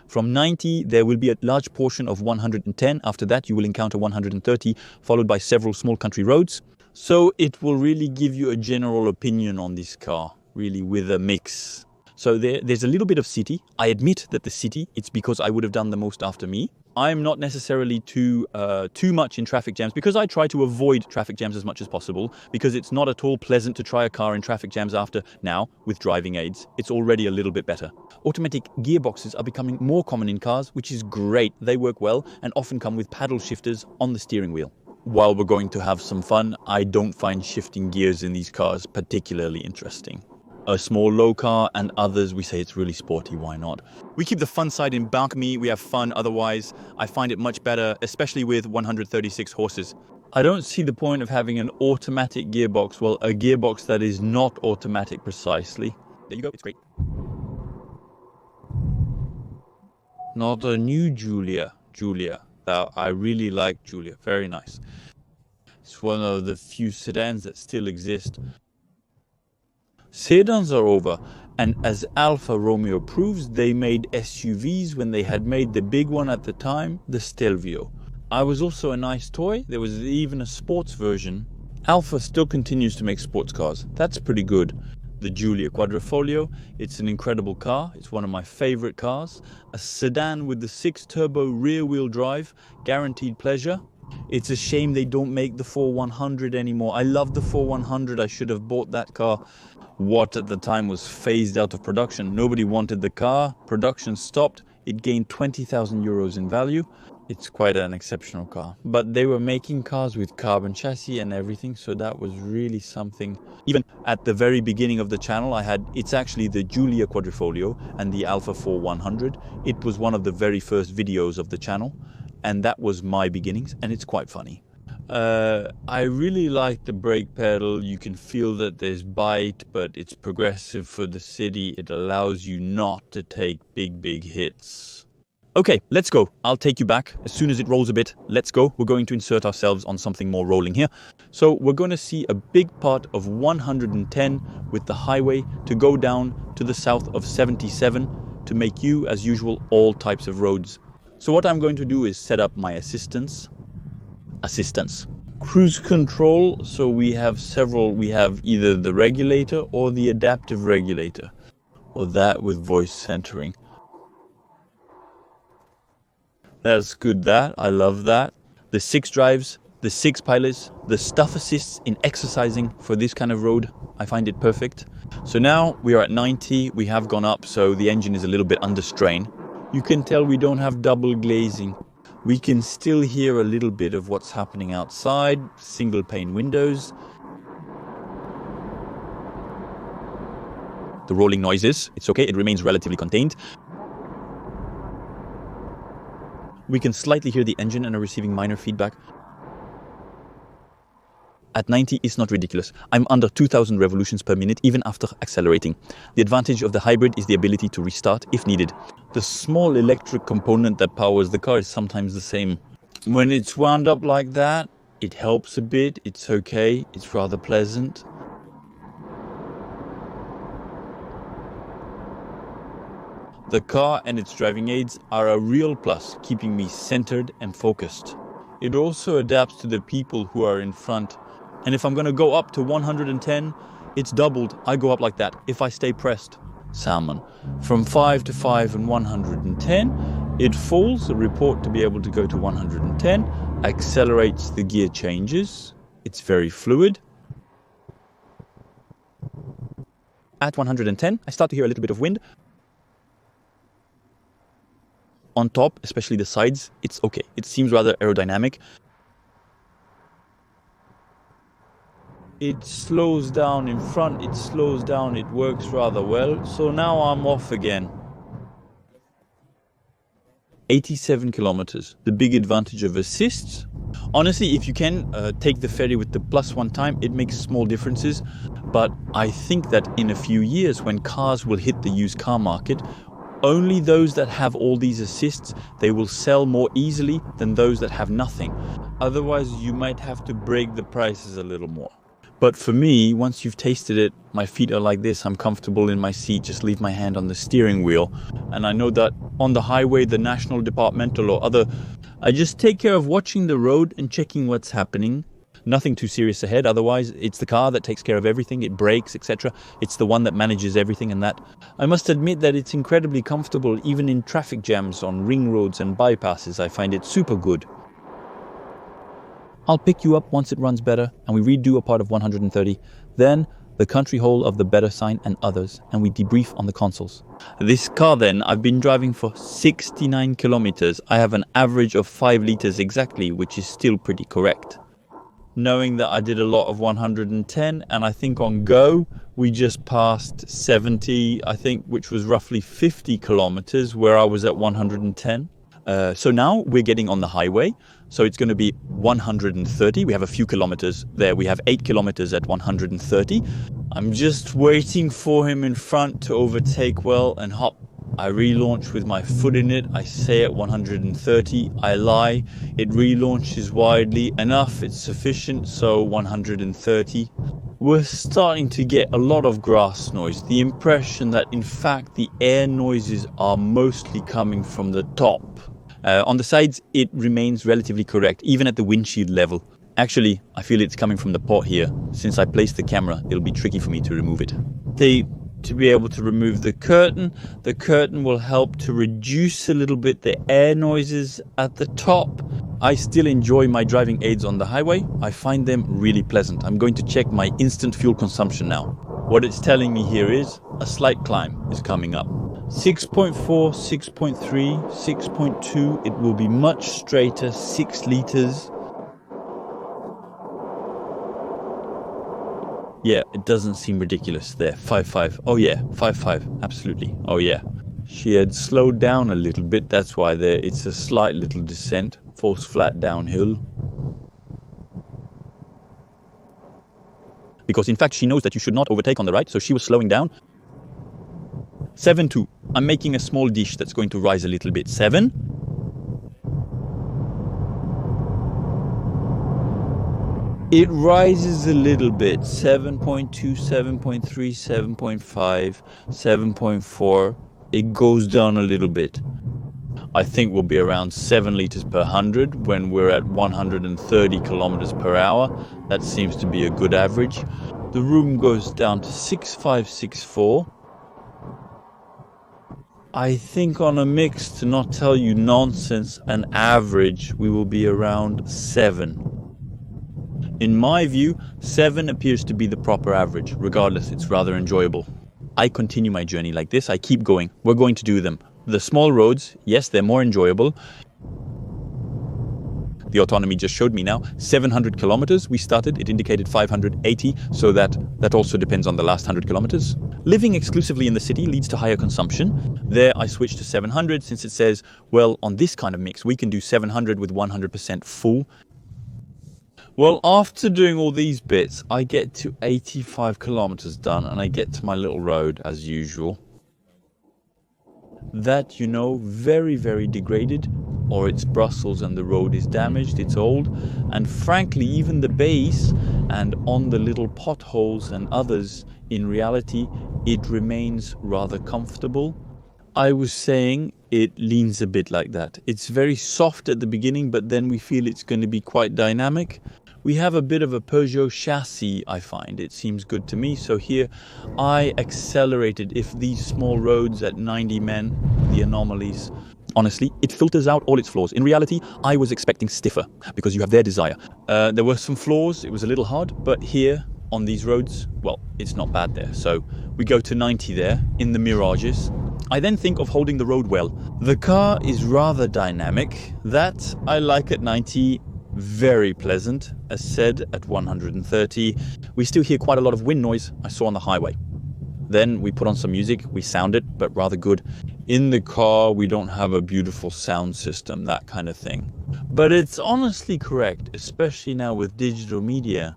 From 90, there will be a large portion of 110. After that, you will encounter 130, followed by several small country roads. So it will really give you a general opinion on this car, really with a mix. So there's a little bit of city. I admit that the city, it's because I would have done the most after me. I'm not necessarily too much in traffic jams because I try to avoid traffic jams as much as possible, because it's not at all pleasant to try a car in traffic jams after. Now, with driving aids, it's already a little bit better. Automatic gearboxes are becoming more common in cars, which is great. They work well and often come with paddle shifters on the steering wheel. While we're going to have some fun, I don't find shifting gears in these cars particularly interesting. A small low car, and others we say it's really sporty, why not? We keep the fun side in balcony, we have fun. Otherwise, I find it much better, especially with 136 horses. I don't see the point of having an automatic gearbox, well, a gearbox that is not automatic precisely. There you go, it's great. Not a new Julia. I really like Julia, very nice. It's one of the few sedans that still exist. Sedans are over, and as Alfa Romeo proves, they made SUVs when they had made the big one at the time, the Stelvio. I was also a nice toy. There was even a sports version. Alfa still continues to make sports cars. That's pretty good. The Giulia Quadrifoglio, it's an incredible car. It's one of my favorite cars. A sedan with the 6-turbo rear-wheel drive, guaranteed pleasure. It's a shame they don't make the 4100 anymore. I love the 4100. I should have bought that car. What at the time was phased out of production. Nobody wanted the car. Production stopped. It gained 20,000 euros in value. It's quite an exceptional car. But they were making cars with carbon chassis and everything, so that was really something. Even at the very beginning of the channel, it's actually the Giulia Quadrifoglio and the Alfa 4100. It was one of the very first videos of the channel, and that was my beginnings, and it's quite funny. I really like the brake pedal. You can feel that there's bite, but it's progressive for the city. It allows you not to take big hits. Okay, let's go. I'll take you back as soon as it rolls a bit. Let's go. We're going to insert ourselves on something more rolling here. So we're going to see a big part of 110 with the highway to go down to the south of 77 to make you, as usual, all types of roads. So what I'm going to do is set up my assistance. Cruise control. So we have several. We have either the regulator or the adaptive regulator, or that with voice centering. That's good, I love that. The 6 drives, the 6 pilots, the stuff assists in exercising for this kind of road. I find it perfect. So now we are at 90, we have gone up, so the engine is a little bit under strain. You can tell we don't have double glazing. We can still hear a little bit of what's happening outside, single pane windows. The rolling noises, it's okay, it remains relatively contained. We can slightly hear the engine and are receiving minor feedback. At 90, it's not ridiculous. I'm under 2000 revolutions per minute, even after accelerating. The advantage of the hybrid is the ability to restart if needed. The small electric component that powers the car is sometimes the same. When it's wound up like that, it helps a bit. It's okay. It's rather pleasant. The car and its driving aids are a real plus, keeping me centered and focused. It also adapts to the people who are in front. And if I'm going to go up to 110, it's doubled. I go up like that if I stay pressed. Salmon. From 5 to 5 and 110, it falls a report to be able to go to 110, accelerates the gear changes. It's very fluid. At 110, I start to hear a little bit of wind. On top, especially the sides, it's okay. It seems rather aerodynamic. It slows down in front, it slows down, it works rather well. So now I'm off again. 87 kilometers. The big advantage of assists. Honestly, if you can take the ferry with the +1 time, it makes small differences. But I think that in a few years, when cars will hit the used car market, only those that have all these assists, they will sell more easily than those that have nothing. Otherwise, you might have to break the prices a little more. But for me, once you've tasted it, my feet are like this. I'm comfortable in my seat, just leave my hand on the steering wheel. And I know that on the highway, the national, departmental or other, I just take care of watching the road and checking what's happening. Nothing too serious ahead, otherwise it's the car that takes care of everything, it brakes, etc. It's the one that manages everything, and that I must admit that it's incredibly comfortable even in traffic jams on ring roads and bypasses. I find it super good. I'll pick you up once it runs better and we redo a part of 130, then the country hole of the better sign and others, and we debrief on the consoles. This car then, I've been driving for 69 kilometers. I have an average of 5 liters exactly, which is still pretty correct. Knowing that I did a lot of 110, and I think on go we just passed 70, I think, which was roughly 50 kilometers where I was at 110. So now we're getting on the highway, so it's going to be 130. We have a few kilometers there. We have 8 kilometers at 130. I'm just waiting for him in front to overtake well and hop. I relaunch with my foot in it. I say at 130, I lie. It relaunches widely enough, it's sufficient, so 130. we're starting to get a lot of grass noise. The impression that in fact the air noises are mostly coming from the top. On the sides it remains relatively correct, even at the windshield level. Actually, I feel it's coming from the pot here. Since I placed the camera, it'll be tricky for me to remove it. To be able to remove the curtain will help to reduce a little bit the air noises at the top. I still enjoy my driving aids on the highway. I find them really pleasant. I'm going to check my instant fuel consumption now. What it's telling me here is a slight climb is coming up. 6.4, 6.3, 6.2. It will be much straighter, 6 liters. Yeah, it doesn't seem ridiculous there. 5.5. Oh yeah, 5.5. Absolutely. Oh yeah. She had slowed down a little bit. That's why it's a slight little descent. Falls flat downhill. Because in fact she knows that you should not overtake on the right, so she was slowing down. 7.2. I'm making a small dish that's going to rise a little bit. 7. It rises a little bit. 7.2, 7.3, 7.5, 7.4. It goes down a little bit. I think we'll be around 7 liters per 100 when we're at 130 kilometers per hour. That seems to be a good average. The room goes down to 6.5, 6.4. I think on a mix, to not tell you nonsense, an average, we will be around 7. In my view, 7 appears to be the proper average. Regardless, it's rather enjoyable. I continue my journey like this. I keep going. We're going to do them. The small roads, yes, they're more enjoyable. The autonomy just showed me now 700 kilometers we started. It indicated 580, so that also depends on the last 100 kilometers. Living exclusively in the city leads to higher consumption. There I switched to 700 since it says, well, on this kind of mix, we can do 700 with 100% full. Well, after doing all these bits, I get to 85 kilometers done and I get to my little road as usual. That, you know, very, very degraded, or it's Brussels and the road is damaged, it's old, and frankly, even the base and on the little potholes and others, in reality, it remains rather comfortable. I was saying it leans a bit like that. It's very soft at the beginning, but then we feel it's going to be quite dynamic. We have a bit of a Peugeot chassis, I find. It seems good to me. So here I accelerated. If these small roads at 90 men, the anomalies, honestly, it filters out all its flaws. In reality, I was expecting stiffer because you have their desire. There were some flaws. It was a little hard, but here on these roads, well, it's not bad there. So we go to 90 there in the mirages. I then think of holding the road well. The car is rather dynamic. That I like at 90. Very pleasant. As said, at 130, we still hear quite a lot of wind noise I saw on the highway. Then we put on some music, we sound it, but rather good. In the car, we don't have a beautiful sound system, that kind of thing. But it's honestly correct, especially now with digital media.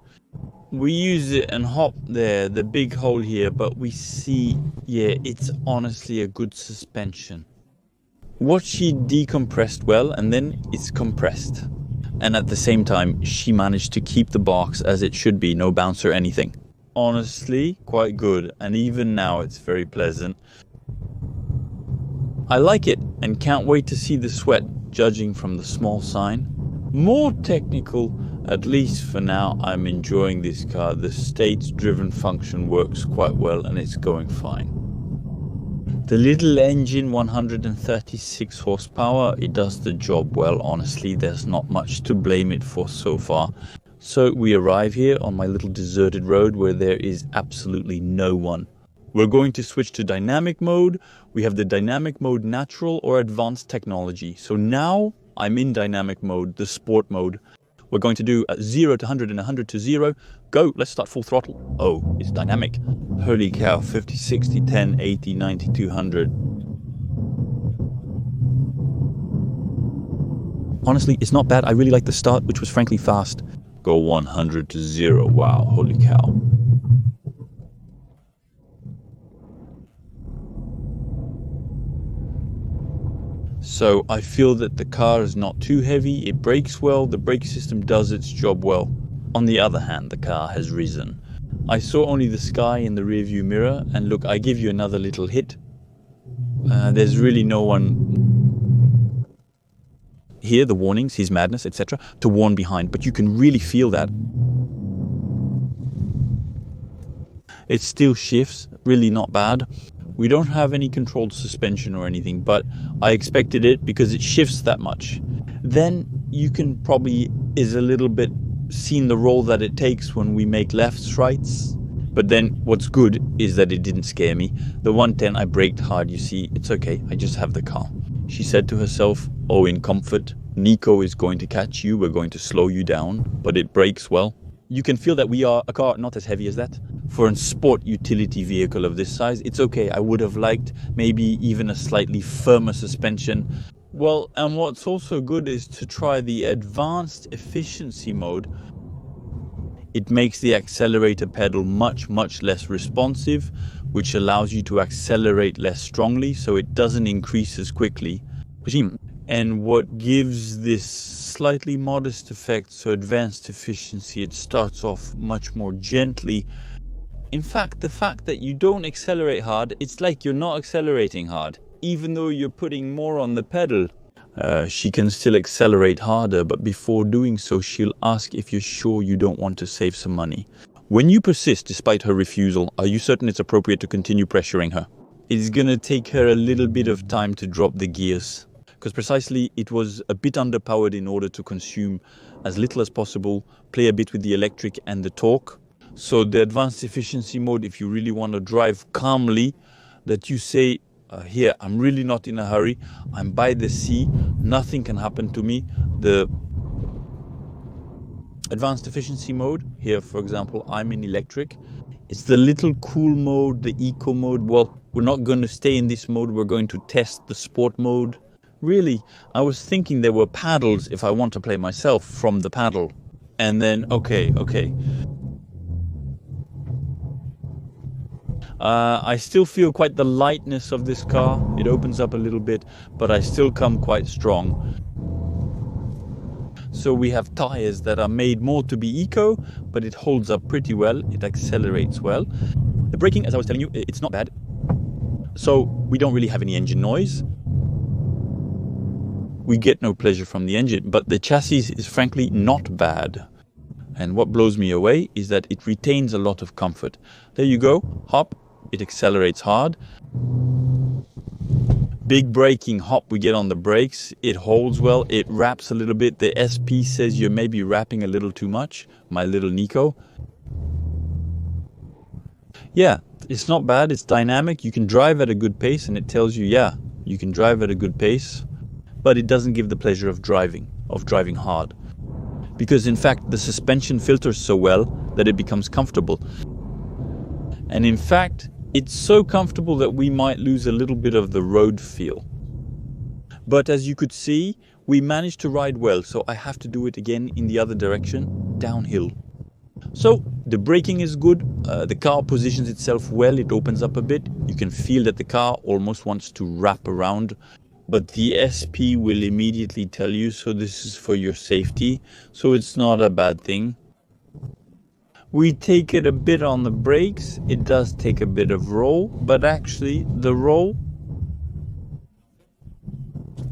We use it and hop there, the big hole here, but we see, yeah, it's honestly a good suspension. What she decompressed well, and then it's compressed. And at the same time, she managed to keep the box as it should be, no bounce or anything. Honestly, quite good, and even now it's very pleasant. I like it and can't wait to see the sweat, judging from the small sign. More technical, at least for now. I'm enjoying this car. The state-driven function works quite well and it's going fine. The little engine, 136 horsepower, it does the job well. Honestly, there's not much to blame it for so far. So we arrive here on my little deserted road where there is absolutely no one. We're going to switch to dynamic mode. We have the dynamic mode natural or advanced technology. So now I'm in dynamic mode, the sport mode. We're going to do 0 to 100 and 100 to 0. Go, let's start full throttle. Oh, it's dynamic. Holy cow, 50, 60, 10, 80, 90, 200. Honestly, it's not bad. I really like the start, which was frankly fast. Go 100 to 0. Wow, holy cow. So I feel that the car is not too heavy, it brakes well, the brake system does its job well. On the other hand, the car has risen. I saw only the sky in the rearview mirror, and look, I give you another little hit. There's really no one here, the warnings, his madness, etc., to warn behind, but you can really feel that. It still shifts, really not bad. We don't have any controlled suspension or anything, but I expected it because it shifts that much. Then you can probably is a little bit seen the role that it takes when we make lefts, rights. But then what's good is that it didn't scare me. The 110, I braked hard, you see, it's okay, I just have the car. She said to herself, oh, in comfort, Nico is going to catch you, we're going to slow you down, but it brakes well. You can feel that we are a car not as heavy as that. For a sport utility vehicle of this size, it's okay. I would have liked maybe even a slightly firmer suspension. Well, and what's also good is to try the advanced efficiency mode. It makes the accelerator pedal much less responsive, which allows you to accelerate less strongly, so it doesn't increase as quickly. And what gives this slightly modest effect, so advanced efficiency, it starts off much more gently. In fact, the fact that you don't accelerate hard, it's like you're not accelerating hard. Even though you're putting more on the pedal, she can still accelerate harder, but before doing so, she'll ask if you're sure you don't want to save some money. When you persist despite her refusal, are you certain it's appropriate to continue pressuring her? It's gonna take her a little bit of time to drop the gears, because precisely it was a bit underpowered in order to consume as little as possible, play a bit with the electric and the torque. So the advanced efficiency mode, if you really want to drive calmly, that you say, here, I'm really not in a hurry, I'm by the sea, nothing can happen to me. The advanced efficiency mode, here for example, I'm in electric. It's the little cool mode, the eco mode. Well, we're not going to stay in this mode, we're going to test the sport mode. Really, I was thinking there were paddles if I want to play myself from the paddle. And then, okay. I still feel quite the lightness of this car. It opens up a little bit, but I still come quite strong. So we have tires that are made more to be eco, but it holds up pretty well. It accelerates well. The braking, as I was telling you, it's not bad. So we don't really have any engine noise. We get no pleasure from the engine, but the chassis is frankly not bad. And what blows me away is that it retains a lot of comfort. There you go, hop, it accelerates hard. Big braking hop we get on the brakes, it holds well, it wraps a little bit. The SP says you're maybe wrapping a little too much, my little Nico. Yeah, it's not bad, it's dynamic, you can drive at a good pace, and it tells you, yeah, you can drive at a good pace, but it doesn't give the pleasure of driving hard. Because in fact, the suspension filters so well that it becomes comfortable. And in fact, it's so comfortable that we might lose a little bit of the road feel. But as you could see, we managed to ride well, so I have to do it again in the other direction, downhill. So the braking is good, the car positions itself well, it opens up a bit. You can feel that the car almost wants to wrap around, but the SP will immediately tell you, so this is for your safety, so it's not a bad thing. We take it a bit on the brakes, it does take a bit of roll, but actually the roll,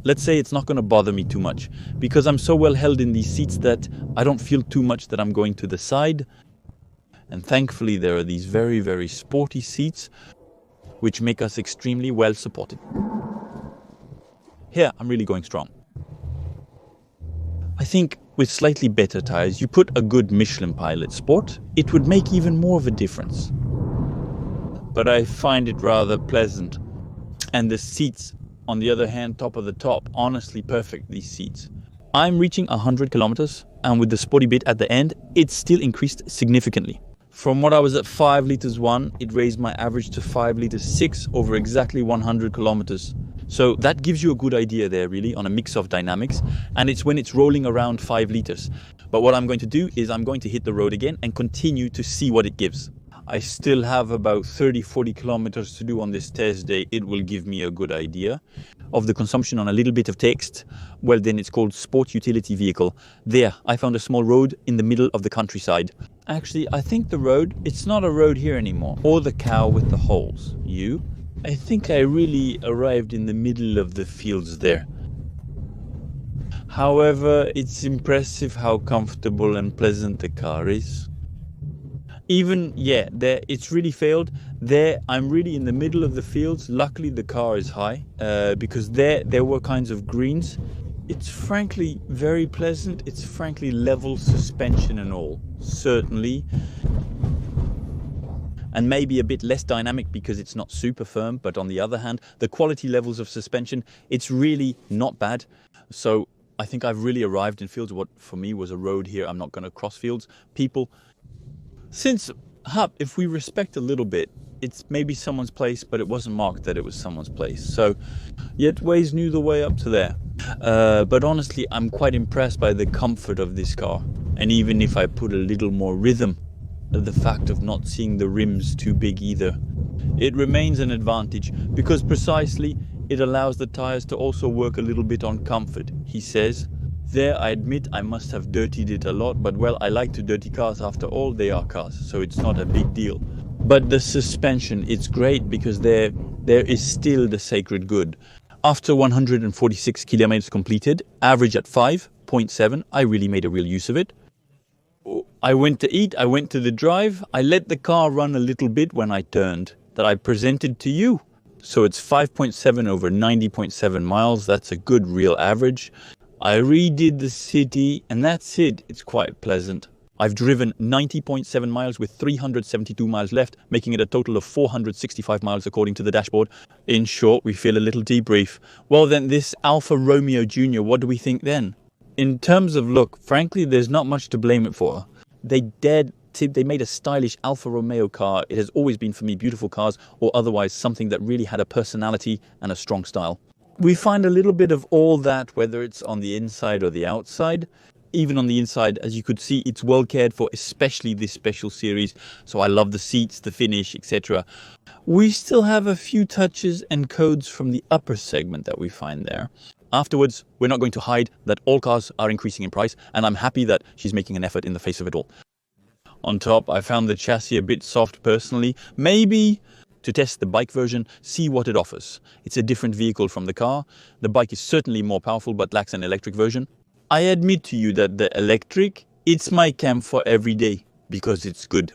let's say it's not going to bother me too much, because I'm so well held in these seats that I don't feel too much that I'm going to the side. And thankfully there are these very sporty seats, which make us extremely well supported. Here, I'm really going strong. I think with slightly better tires, you put a good Michelin Pilot Sport, it would make even more of a difference. But I find it rather pleasant. And the seats, on the other hand, top of the top, honestly perfect, these seats. I'm reaching 100 kilometers, and with the Sporty bit at the end, it's still increased significantly. From what I was at 5 liters 1, it raised my average to 5 liters 6 over exactly 100 kilometers. So that gives you a good idea there, really, on a mix of dynamics, and it's when it's rolling around 5 liters. But what I'm going to do is I'm going to hit the road again and continue to see what it gives. I still have about 30-40 kilometers to do on this test day. It will give me a good idea of the consumption on a little bit of text. Well, then it's called Sport Utility Vehicle. There, I found a small road in the middle of the countryside. Actually, I think the road, it's not a road here anymore. Or the cow with the holes. You? I think I really arrived in the middle of the fields there. However, it's impressive how comfortable and pleasant the car is. Even, yeah, there, it's really failed. There, I'm really in the middle of the fields. Luckily, the car is high because there were kinds of greens. It's frankly very pleasant. It's frankly level suspension and all, certainly. And maybe a bit less dynamic because it's not super firm. But on the other hand, the quality levels of suspension, it's really not bad. So I think I've really arrived in fields. What for me was a road here. I'm not going to cross fields. People, since Hub, if we respect a little bit, it's maybe someone's place, but it wasn't marked that it was someone's place. So yet Waze knew the way up to there. But honestly, I'm quite impressed by the comfort of this car. And even if I put a little more rhythm, the fact of not seeing the rims too big either, it remains an advantage because precisely it allows the tires to also work a little bit on comfort. He says, there I admit I must have dirtied it a lot, but well, I like to dirty cars. After all, they are cars, so it's not a big deal. But the suspension, it's great because there is still the sacred good. After 146 kilometers completed, average at 5.7, I really made a real use of it. I went to eat, I went to the drive, I let the car run a little bit when I turned, that I presented to you. So it's 5.7 over 90.7 miles, that's a good real average. I redid the city and that's it, it's quite pleasant. I've driven 90.7 miles with 372 miles left, making it a total of 465 miles according to the dashboard. In short, we feel a little debrief. Well then, this Alfa Romeo Junior, what do we think then? In terms of look, frankly, there's not much to blame it for. They made a stylish Alfa Romeo car. It has always been for me beautiful cars, or otherwise something that really had a personality and a strong style. We find a little bit of all that, whether it's on the inside or the outside. Even on the inside, as you could see, it's well cared for, especially this special series. So I love the seats, the finish, etc. We still have a few touches and codes from the upper segment that we find there. Afterwards, we're not going to hide that all cars are increasing in price, and I'm happy that she's making an effort in the face of it all. On top, I found the chassis a bit soft personally. Maybe to test the bike version, see what it offers. It's a different vehicle from the car. The bike is certainly more powerful, but lacks an electric version. I admit to you that the electric, it's my camp for every day because it's good.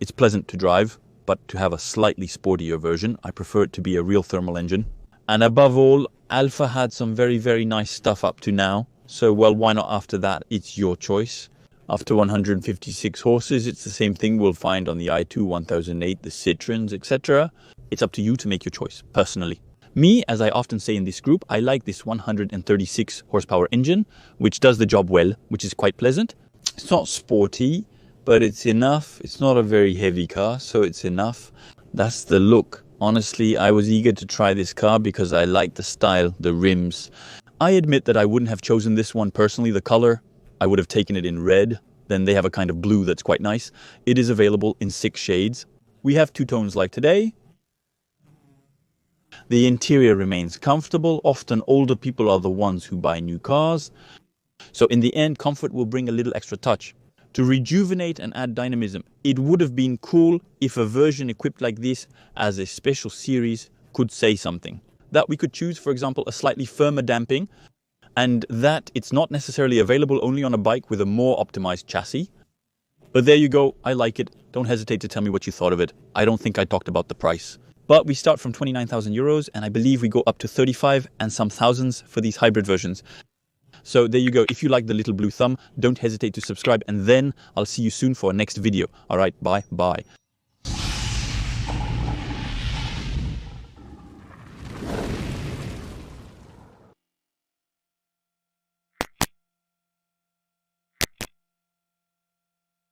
It's pleasant to drive, but to have a slightly sportier version, I prefer it to be a real thermal engine. And above all, Alfa had some very, very nice stuff up to now. So, well, why not after that? It's your choice. After 156 horses, it's the same thing we'll find on the i2 1008, the Citroens, etc. It's up to you to make your choice, personally. Me, as I often say in this group, I like this 136 horsepower engine, which does the job well, which is quite pleasant. It's not sporty, but it's enough. It's not a very heavy car, so it's enough. That's the look. Honestly, I was eager to try this car because I like the style, the rims. I admit that I wouldn't have chosen this one personally, the color. I would have taken it in red. Then they have a kind of blue that's quite nice. It is available in 6 shades. We have 2 tones like today. The interior remains comfortable. Often older people are the ones who buy new cars. So in the end, comfort will bring a little extra touch. To rejuvenate and add dynamism, it would have been cool if a version equipped like this as a special series could say something. That we could choose, for example, a slightly firmer damping, and that it's not necessarily available only on a bike with a more optimized chassis. But there you go, I like it. Don't hesitate to tell me what you thought of it. I don't think I talked about the price. But we start from 29,000 euros, and I believe we go up to 35 and some thousands for these hybrid versions. So there you go. If you like the little blue thumb, don't hesitate to subscribe, and then I'll see you soon for our next video. All right, bye.